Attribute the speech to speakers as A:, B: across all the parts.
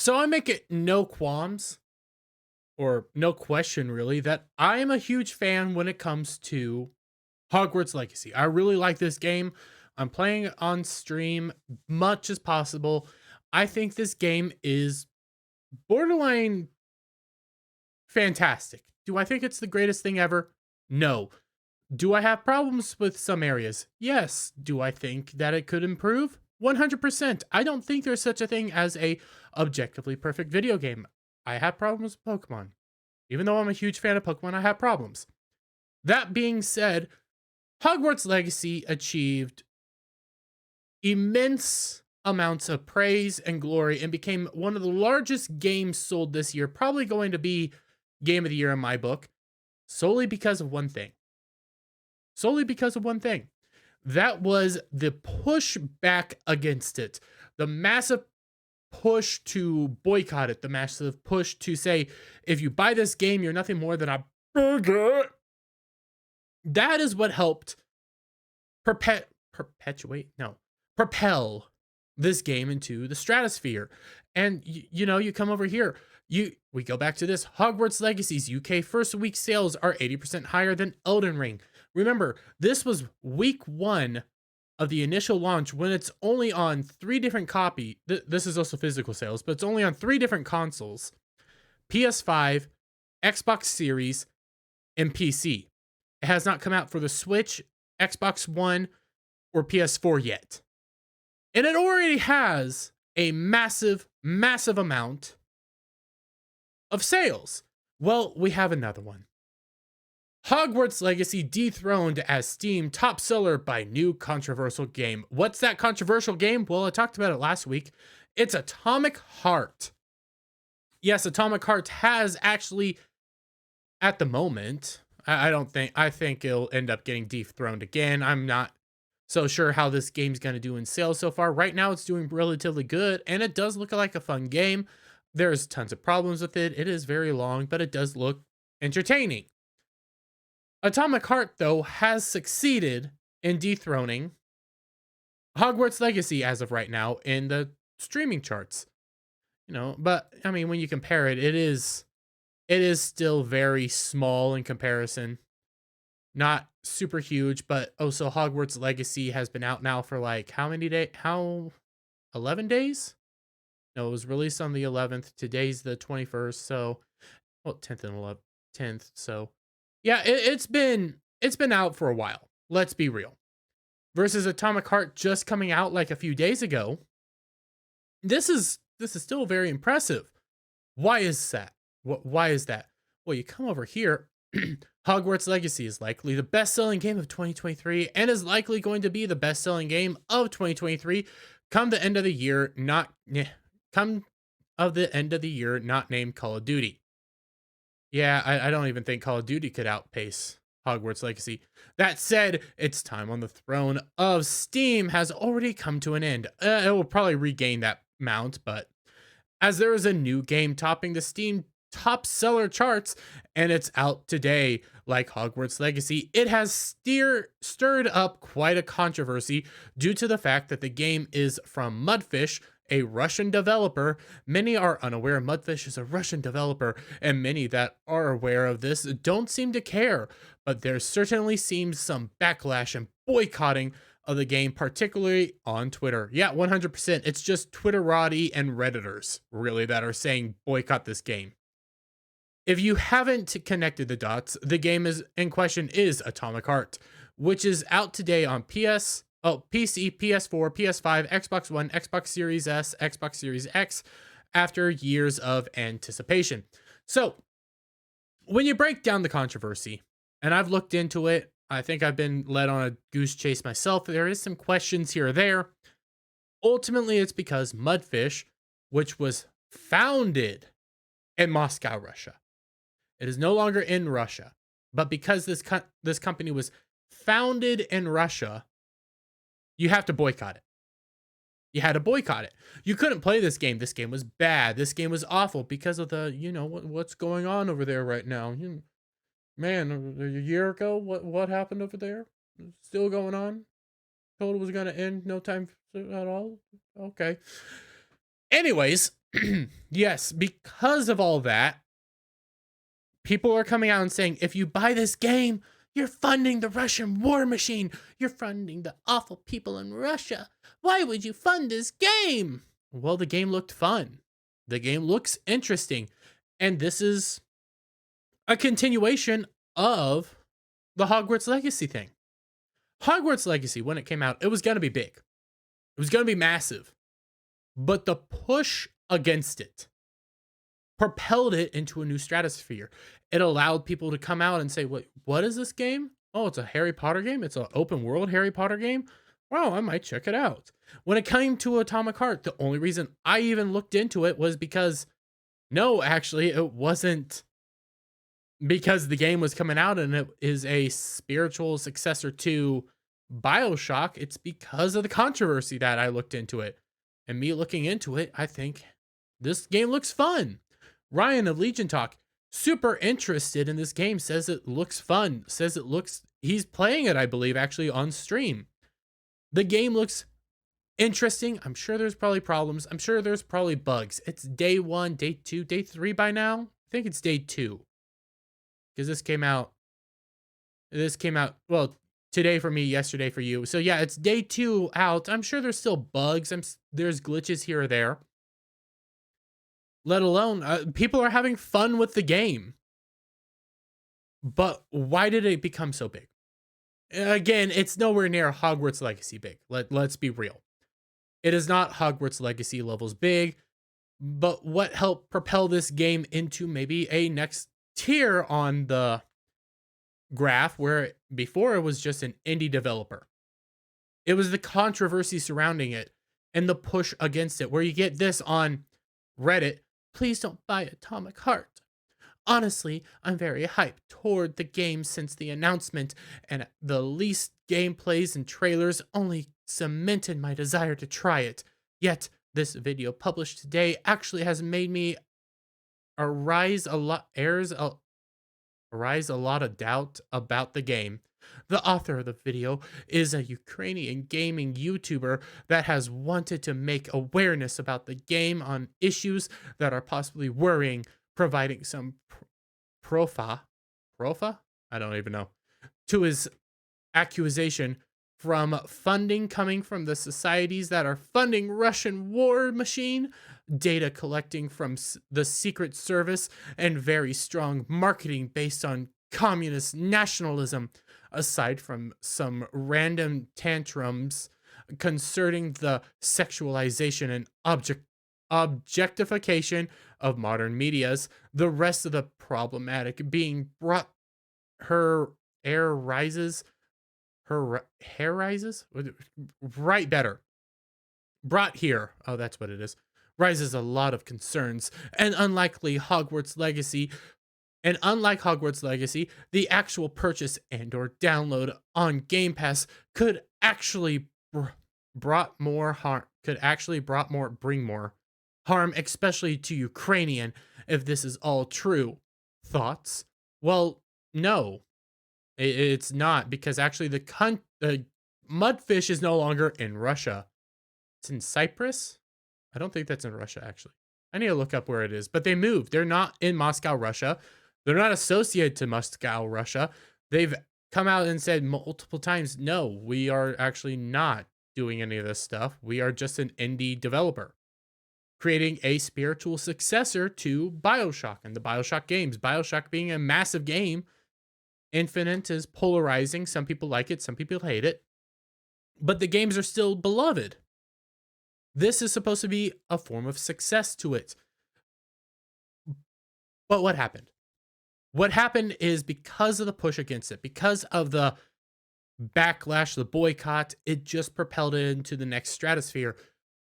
A: So I make it no qualms or no question really that I am a huge fan when it comes to Hogwarts Legacy. I really like this game. I'm playing it on stream much as possible. I think this game is borderline fantastic. Do I think it's the greatest thing ever? No. Do I have problems with some areas? Yes. Do I think that it could improve? 100%. I don't think there's such a thing as a objectively perfect video game. I have problems with Pokemon. Even though I'm a huge fan of Pokemon, I have problems. That being said, Hogwarts Legacy achieved immense amounts of praise and glory and became one of the largest games sold this year, probably going to be game of the year in my book, solely because of one thing. Solely because of one thing. That was the push back against it. The massive push to boycott it, the massive push to say, if you buy this game, you're nothing more than a bigot. That is what helped propel this game into the stratosphere. And you come over here, we go back to this. Hogwarts Legacy's UK first week sales are 80% higher than Elden Ring. Remember, this was week 1 of the initial launch when it's only on 3 different this is also physical sales, but it's only on 3 different consoles: PS5, Xbox Series, and PC. It has not come out for the Switch, Xbox One, or PS4 yet. And it already has a massive, massive amount of sales. Well, we have another one. Hogwarts Legacy dethroned as Steam top seller by new controversial game. What's that controversial game? Well, I talked about it last week. It's Atomic Heart. Yes, Atomic Heart has actually, at the moment, I think it'll end up getting dethroned again. I'm not so sure how this game's going to do in sales so far. Right now, it's doing relatively good, and it does look like a fun game. There's tons of problems with it. It is very long, but it does look entertaining. Atomic Heart, though, has succeeded in dethroning Hogwarts Legacy as of right now in the streaming charts. But I mean, when you compare it, it is still very small in comparison. Not super huge, but so Hogwarts Legacy has been out now for like how many days? 11 days? No, it was released on the 11th. Today's the 21st, so 10th and 11th, 10th. So yeah, it's been out for a while. Let's be real. Versus Atomic Heart just coming out like a few days ago. This is still very impressive. Why is that? Why is that? Well, you come over here. Hogwarts Legacy is likely the best-selling game of 2023 and is likely going to be the best-selling game of 2023 come the end of the year, not named Call of Duty. Yeah, I don't even think Call of Duty could outpace Hogwarts Legacy. That said, its time on the throne of Steam has already come to an end. It will probably regain that mount, but as there is a new game topping the Steam top seller charts, and it's out today, like Hogwarts Legacy, it has stirred up quite a controversy due to the fact that the game is from Mudfish, a Russian developer. Many are unaware Mudfish is a Russian developer, and many that are aware of this don't seem to care, but there certainly seems some backlash and boycotting of the game, particularly on Twitter. Yeah, 100%. It's just Twitterati and Redditors, really, that are saying boycott this game. If you haven't connected the dots, the game in question is Atomic Heart, which is out today on PC, PS4, PS5, Xbox One, Xbox Series S, Xbox Series X, after years of anticipation. So, when you break down the controversy, and I've looked into it, I think I've been led on a goose chase myself. There is some questions here or there. Ultimately, it's because Mudfish, which was founded in Moscow, Russia. It is no longer in Russia, but because this company was founded in Russia, you have to boycott it. You had to boycott it. You couldn't play this game. This game was bad. This game was awful because of the, what's going on over there right now. Man, a year ago, what happened over there? Still going on? Told it was going to end no time at all? Okay. Anyways, yes, because of all that, people are coming out and saying, if you buy this game, you're funding the Russian war machine. You're funding the awful people in Russia. Why would you fund this game? Well, the game looked fun. The game looks interesting. And this is a continuation of the Hogwarts Legacy thing. Hogwarts Legacy, when it came out, it was going to be big. It was going to be massive. But the push against it propelled it into a new stratosphere. It allowed people to come out and say, what is this game? Oh, it's a Harry Potter game? It's an open world Harry Potter game? Wow, I might check it out. When it came to Atomic Heart, the only reason I even looked into it was because, no, actually, it wasn't because the game was coming out and it is a spiritual successor to BioShock. It's because of the controversy that I looked into it. And me looking into it, I think this game looks fun. Ryan of Legion Talk, super interested in this game, says it looks fun, says it looks, he's playing it, I believe, actually on stream. The game looks interesting. I'm sure there's probably problems. I'm sure there's probably bugs. It's day 1, day 2, day 3 by now. I think it's day 2. Because this came out, well, today for me, yesterday for you. So yeah, it's day 2 out. I'm sure there's still bugs. There's glitches here or there. Let alone, people are having fun with the game. But why did it become so big? Again, it's nowhere near Hogwarts Legacy big. Let's be real. It is not Hogwarts Legacy levels big. But what helped propel this game into maybe a next tier on the graph, where before it was just an indie developer? It was the controversy surrounding it and the push against it, where you get this on Reddit. Please don't buy Atomic Heart. Honestly, I'm very hyped toward the game since the announcement, and the least gameplays and trailers only cemented my desire to try it. Yet, this video published today actually has made me arise a lot of doubt about the game. The author of the video is a Ukrainian gaming YouTuber that has wanted to make awareness about the game on issues that are possibly worrying, providing some profa? I don't even know. To his accusation from funding coming from the societies that are funding Russian war machine, data collecting from the Secret Service, and very strong marketing based on communist nationalism, aside from some random tantrums concerning the sexualization and objectification of modern medias. The rest of the problematic being brought her hair rises, right, better, brought here, oh, that's what it is, raises a lot of concerns. And unlike Hogwarts Legacy, the actual purchase and or download on Game Pass could actually bring more harm, especially to Ukrainian, if this is all true. Thoughts? Well, no, it's not, because actually the Mudfish is no longer in Russia. It's in Cyprus. I don't think that's in Russia, actually. I need to look up where it is, but they moved. They're not in Moscow, Russia. They're not associated to Moscow, Russia. They've come out and said multiple times, no, we are actually not doing any of this stuff. We are just an indie developer creating a spiritual successor to BioShock and the BioShock games. BioShock being a massive game. Infinite is polarizing. Some people like it, some people hate it. But the games are still beloved. This is supposed to be a form of success to it. But what happened? What happened is, because of the push against it, because of the backlash, the boycott, it just propelled it into the next stratosphere.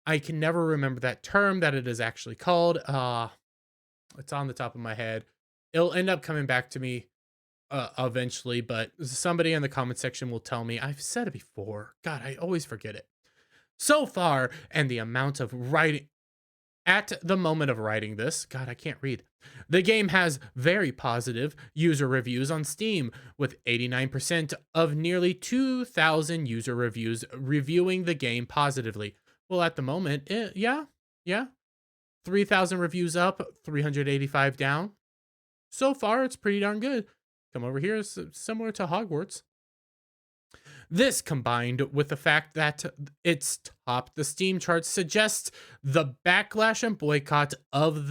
A: I can never remember that term that it is actually called. It's on the top of my head. It'll end up coming back to me eventually, but somebody in the comment section will tell me. I've said it before. God, I always forget it. So far, and the amount of writing at the moment of writing this, God, I can't read. The game has very positive user reviews on Steam, with 89% of nearly 2,000 user reviews reviewing the game positively. Well, at the moment, yeah. 3,000 reviews up, 385 down. So far, it's pretty darn good. Come over here, it's similar to Hogwarts. This, combined with the fact that it's topped the Steam charts, suggests the backlash and boycott of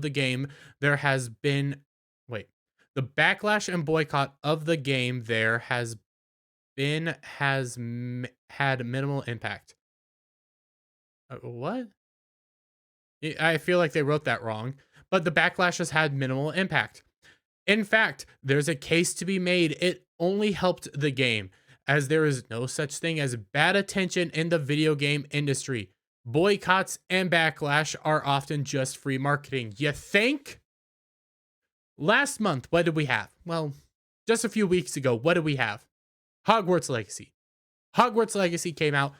A: the game there has been wait. The backlash and boycott of the game there has had minimal impact. What? I feel like they wrote that wrong, but the backlash has had minimal impact. In fact, there's a case to be made. It only helped the game, as there is no such thing as bad attention in the video game industry. Boycotts and backlash are often just free marketing. You think? Last month, what did we have? Well, just a few weeks ago, what did we have? Hogwarts Legacy. Hogwarts Legacy came out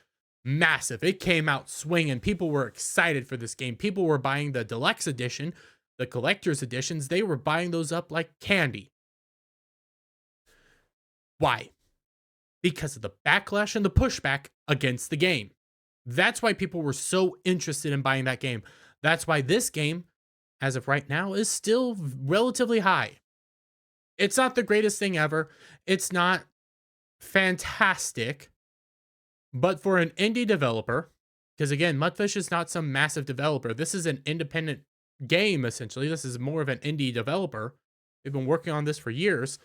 A: massive. It came out swinging. People were excited for this game. People were buying the deluxe edition, the collector's editions. They were buying those up like candy. Why? Because of the backlash and the pushback against the game. That's why people were so interested in buying that game. That's why this game, as of right now, is still relatively high. It's not the greatest thing ever. It's not fantastic. But for an indie developer, because again, Mudfish is not some massive developer. This is an independent game, essentially. This is more of an indie developer. They've been working on this for years.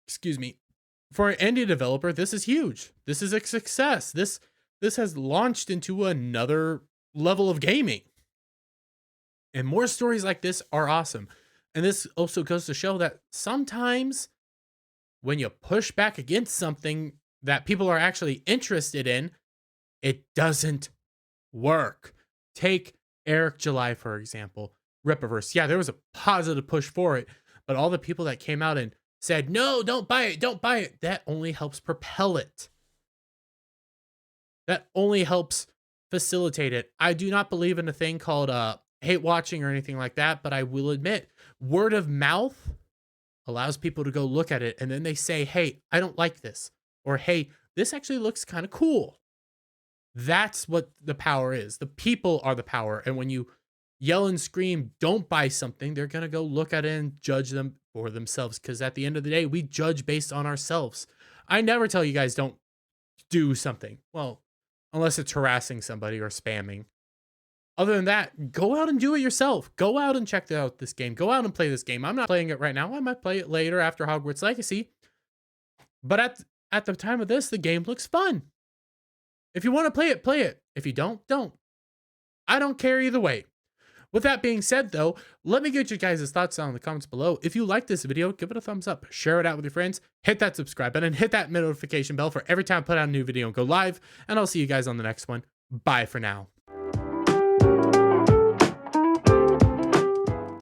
A: Excuse me. For an indie developer, this is huge. This is a success. This has launched into another level of gaming. And more stories like this are awesome. And this also goes to show that sometimes when you push back against something that people are actually interested in, it doesn't work. Take Eric July, for example. Rippaverse. Yeah, there was a positive push for it, but all the people that came out and said, no, don't buy it, don't buy it, that only helps propel it. That only helps facilitate it. I do not believe in a thing called hate watching or anything like that, but I will admit, word of mouth allows people to go look at it, and then they say, hey, I don't like this. Or, hey, this actually looks kind of cool. That's what the power is. The people are the power. And when you yell and scream, don't buy something, they're going to go look at it and judge them for themselves. Because at the end of the day, we judge based on ourselves. I never tell you guys don't do something. Well, unless it's harassing somebody or spamming. Other than that, go out and do it yourself. Go out and check out this game. Go out and play this game. I'm not playing it right now. I might play it later after Hogwarts Legacy. But at the time of this, the game looks fun. If you want to play it, play it. If you don't, don't. I don't care either way. With that being said, though, let me get you guys' thoughts down in the comments below. If you like this video, give it a thumbs up. Share it out with your friends. Hit that subscribe button. Hit that notification bell for every time I put out a new video and go live. And I'll see you guys on the next one. Bye for now.